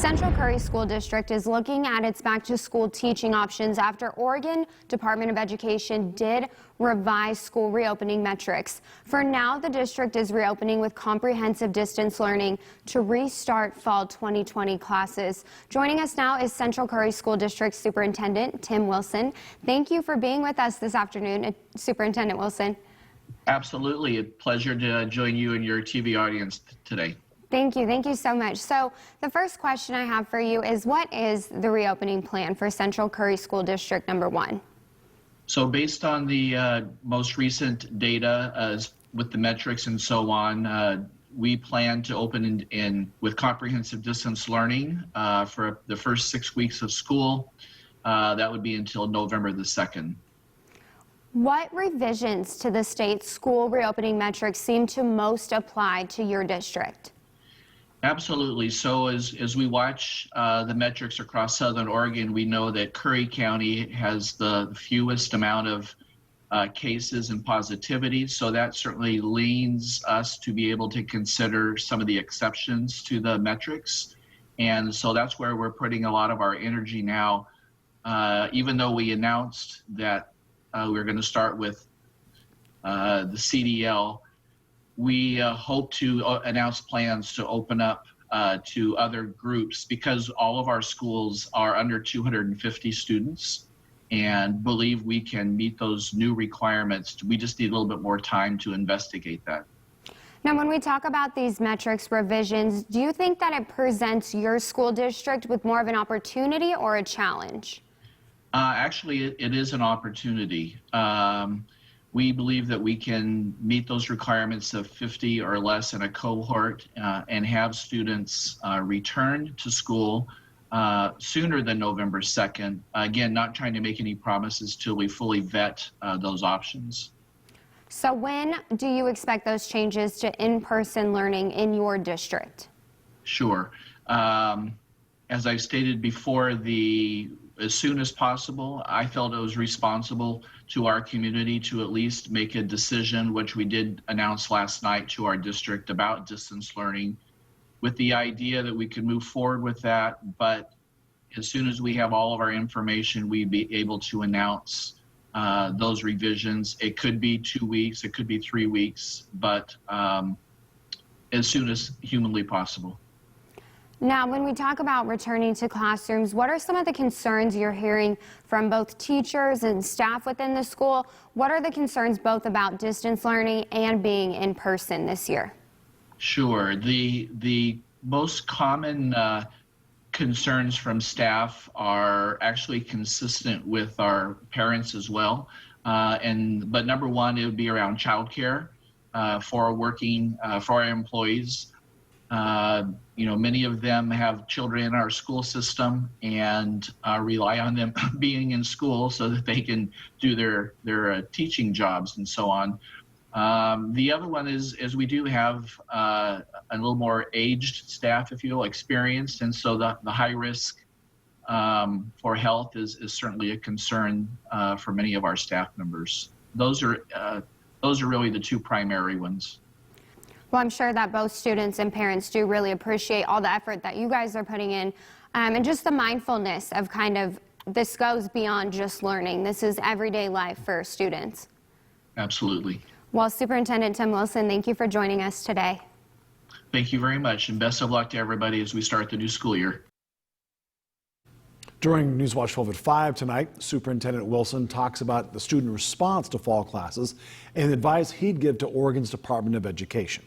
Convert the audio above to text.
Central Curry School District is looking at its back-to-school teaching options after Oregon Department of Education did revise school reopening metrics. For now, the district is reopening with comprehensive distance learning to restart fall 2020 classes. Joining us now is Central Curry School District Superintendent Tim Wilson. Thank you for being with us this afternoon, Superintendent Wilson. Absolutely. A pleasure to join you and your TV audience today. Thank you so much. So the first question I have for you is, what is the reopening plan for Central Curry School District number 1? So based on the most recent data with the metrics and so on, we plan to open with comprehensive distance learning for the first 6 weeks of school. That would be until November the 2nd. What revisions to the state's school reopening metrics seem to most apply to your district? Absolutely. So as we watch the metrics across Southern Oregon, we know that Curry County has the fewest amount of cases and positivity. So that certainly leans us to be able to consider some of the exceptions to the metrics. And so that's where we're putting a lot of our energy now. Even though we announced that we're going to start with the CDL, we hope to announce plans to open up to other groups, because all of our schools are under 250 students and believe we can meet those new requirements. We just need a little bit more time to investigate that. Now, when we talk about these metrics revisions, do you think that it presents your school district with more of an opportunity or a challenge? Actually, it is an opportunity. We believe that we can meet those requirements of 50 or less in a cohort and have students return to school sooner than November 2nd. Again, not trying to make any promises till we fully vet those options. So when do you expect those changes to in-person learning in your district? Sure. As I've stated before, as soon as possible. I felt it was responsible to our community to at least make a decision, which we did announce last night to our district, about distance learning, with the idea that we could move forward with that. But as soon as we have all of our information, we'd be able to announce those revisions. It could be 2 weeks, it could be 3 weeks, but as soon as humanly possible. Now, when we talk about returning to classrooms, what are some of the concerns you're hearing from both teachers and staff within the school? What are the concerns both about distance learning and being in person this year? Sure. The most common concerns from staff are actually consistent with our parents as well. But number one, it would be around childcare for our employees. Many of them have children in our school system and rely on them being in school so that they can do their teaching jobs and so on. The other one is we do have a little more aged staff, if you will, experienced, and so the high risk for health is certainly a concern for many of our staff members. Those are really the two primary ones. Well, I'm sure that both students and parents do really appreciate all the effort that you guys are putting in, and just the mindfulness of this goes beyond just learning. This is everyday life for students. Absolutely. Well, Superintendent Tim Wilson, thank you for joining us today. Thank you very much, and best of luck to everybody as we start the new school year. During Newswatch 12 at 5 tonight, Superintendent Wilson talks about the student response to fall classes and the advice he'd give to Oregon's Department of Education.